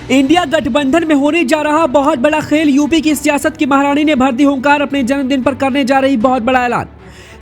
India गठबंधन में होने जा रहा बहुत बड़ा खेल। यूपी की सियासत की महारानी ने भर दी हुंकार, अपने जन्मदिन पर करने जा रही बहुत बड़ा ऐलान।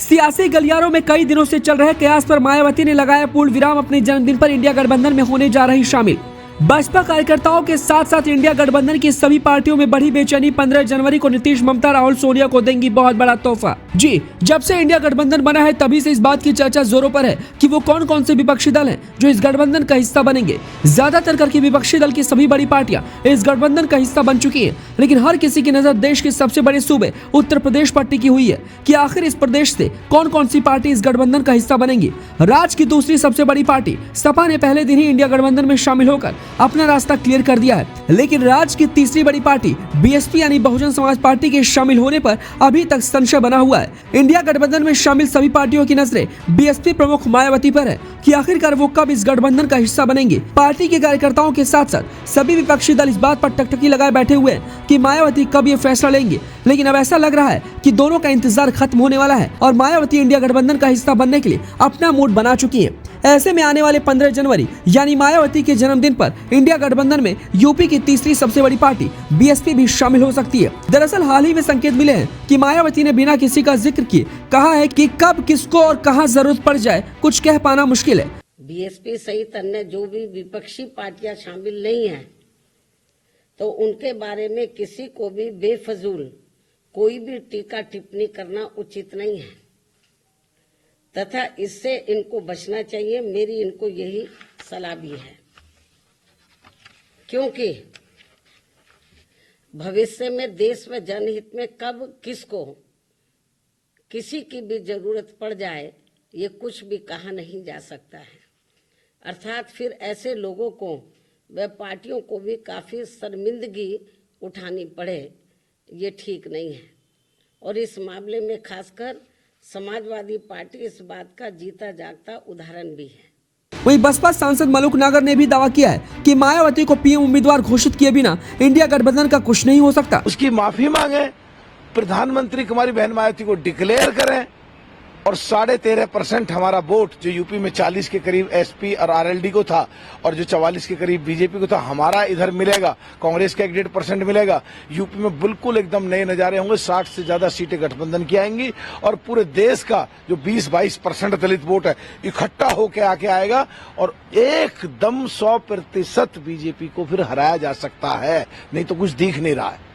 सियासी गलियारों में कई दिनों से चल रहे कयास पर मायावती ने लगाया पूर्ण विराम, अपने जन्मदिन पर इंडिया गठबंधन में होने जा रही शामिल। बसपा कार्यकर्ताओं के साथ साथ इंडिया गठबंधन की सभी पार्टियों में बढ़ी बेचैनी। 15 जनवरी को नीतीश, ममता, राहुल, सोनिया को देंगी बहुत बड़ा तोहफा। जी, जब से इंडिया गठबंधन बना है तभी से इस बात की चर्चा जोरों पर है कि वो कौन कौन से विपक्षी दल हैं जो इस गठबंधन का हिस्सा बनेंगे। ज्यादातर करके विपक्षी दल की सभी बड़ी पार्टियां इस गठबंधन का हिस्सा बन चुकी हैं, लेकिन हर किसी की नजर देश के सबसे बड़े सूबे उत्तर प्रदेश पर टिकी हुई है कि आखिर इस प्रदेश से कौन कौन सी पार्टी इस गठबंधन का हिस्सा बनेंगी। राज्य की दूसरी सबसे बड़ी पार्टी सपा ने पहले दिन ही इंडिया गठबंधन में शामिल होकर अपना रास्ता क्लियर कर दिया है, लेकिन राज्य की तीसरी बड़ी पार्टी बीएसपी यानी बहुजन समाज पार्टी के शामिल होने पर अभी तक संशय बना हुआ है। इंडिया गठबंधन में शामिल सभी पार्टियों की नजरें बीएसपी प्रमुख मायावती पर है कि आखिरकार वो कब इस गठबंधन का हिस्सा बनेंगे। पार्टी के कार्यकर्ताओं के साथ साथ सभी विपक्षी दल इस बात पर टकटकी लगाए बैठे हुए हैं कि मायावती कब ये फैसला लेंगे, लेकिन अब ऐसा लग रहा है कि दोनों का इंतजार खत्म होने वाला है और मायावती इंडिया गठबंधन का हिस्सा बनने के लिए अपना मूड बना चुकी है। ऐसे में आने वाले 15 जनवरी यानी मायावती के जन्मदिन पर इंडिया गठबंधन में यूपी की तीसरी सबसे बड़ी पार्टी बीएसपी भी शामिल हो सकती है। दरअसल हाल ही में संकेत मिले हैं कि मायावती ने बिना किसी का जिक्र किए कहा है कि कब किसको और कहां जरूरत पड़ जाए कुछ कह पाना मुश्किल है। बीएसपी सहित अन्य जो भी विपक्षी पार्टियां शामिल नहीं हैं, तो उनके बारे में किसी को भी बेफजूल कोई भी टीका टिप्पणी करना उचित नहीं है तथा इससे इनको बचना चाहिए। मेरी इनको यही सलाह भी है, क्योंकि भविष्य में देश व जनहित में कब किसको किसी की भी जरूरत पड़ जाए ये कुछ भी कहा नहीं जा सकता है। अर्थात फिर ऐसे लोगों को व पार्टियों को भी काफी शर्मिंदगी उठानी पड़े, ये ठीक नहीं है। और इस मामले में खासकर समाजवादी पार्टी इस बात का जीता जागता उदाहरण भी है। वहीं बसपा सांसद मलूक नागर ने भी दावा किया है कि मायावती को पीएम उम्मीदवार घोषित किए बिना इंडिया गठबंधन का कुछ नहीं हो सकता। उसकी माफी मांगे, प्रधानमंत्री कुमारी बहन मायावती को डिक्लेयर करें और 13.5% हमारा वोट जो यूपी में 40 के करीब एसपी और आरएलडी को था और जो 44 के करीब बीजेपी को था, हमारा इधर मिलेगा। कांग्रेस का 1.5% मिलेगा। यूपी में बिल्कुल एकदम नए नजारे होंगे। 60 से ज्यादा सीटें गठबंधन की आएंगी और पूरे देश का जो 20-22% दलित वोट है इकट्ठा होकर आके आएगा और एकदम 100% बीजेपी को फिर हराया जा सकता है, नहीं तो कुछ दिख नहीं रहा है।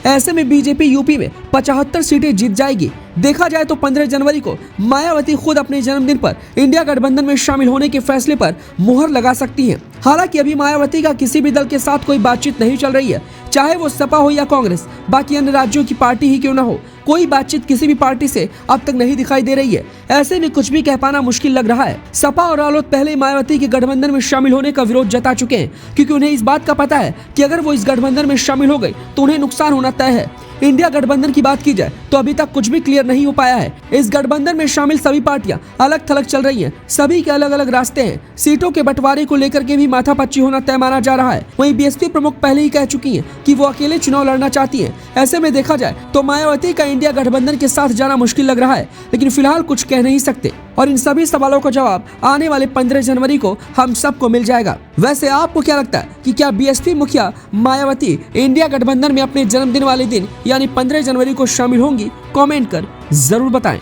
ऐसे में बीजेपी यूपी में 75 सीटें जीत जाएगी। देखा जाए तो 15 जनवरी को मायावती खुद अपने जन्मदिन पर इंडिया गठबंधन में शामिल होने के फैसले पर मुहर लगा सकती हैं। हालांकि अभी मायावती का किसी भी दल के साथ कोई बातचीत नहीं चल रही है, चाहे वो सपा हो या कांग्रेस, बाकी अन्य राज्यों की पार्टी ही क्यों न हो, कोई बातचीत किसी भी पार्टी से अब तक नहीं दिखाई दे रही है। ऐसे में कुछ भी कह पाना मुश्किल लग रहा है। सपा और रालोद पहले ही मायावती के गठबंधन में शामिल होने का विरोध जता चुके हैं, क्योंकि उन्हें इस बात का पता है कि अगर वो इस गठबंधन में शामिल हो गई तो उन्हें नुकसान होना तय है। इंडिया गठबंधन की बात की जाए तो अभी तक कुछ भी क्लियर नहीं हो पाया है। इस गठबंधन में शामिल सभी पार्टियां अलग थलग चल रही हैं, सभी के अलग अलग रास्ते हैं। सीटों के बंटवारे को लेकर के भी माथापच्ची होना तय माना जा रहा है। वहीं बीएसपी प्रमुख पहले ही कह चुकी हैं कि वो अकेले चुनाव लड़ना चाहती हैं। ऐसे में देखा जाए तो मायावती का इंडिया गठबंधन के साथ जाना मुश्किल लग रहा है, लेकिन फिलहाल कुछ कह नहीं सकते और इन सभी सवालों का जवाब आने वाले 15 जनवरी को हम सबको मिल जाएगा। वैसे आपको क्या लगता है कि क्या बीएसपी मुखिया मायावती इंडिया गठबंधन में अपने जन्मदिन वाले दिन यानी 15 जनवरी को शामिल होंगी? कमेंट कर जरूर बताएं।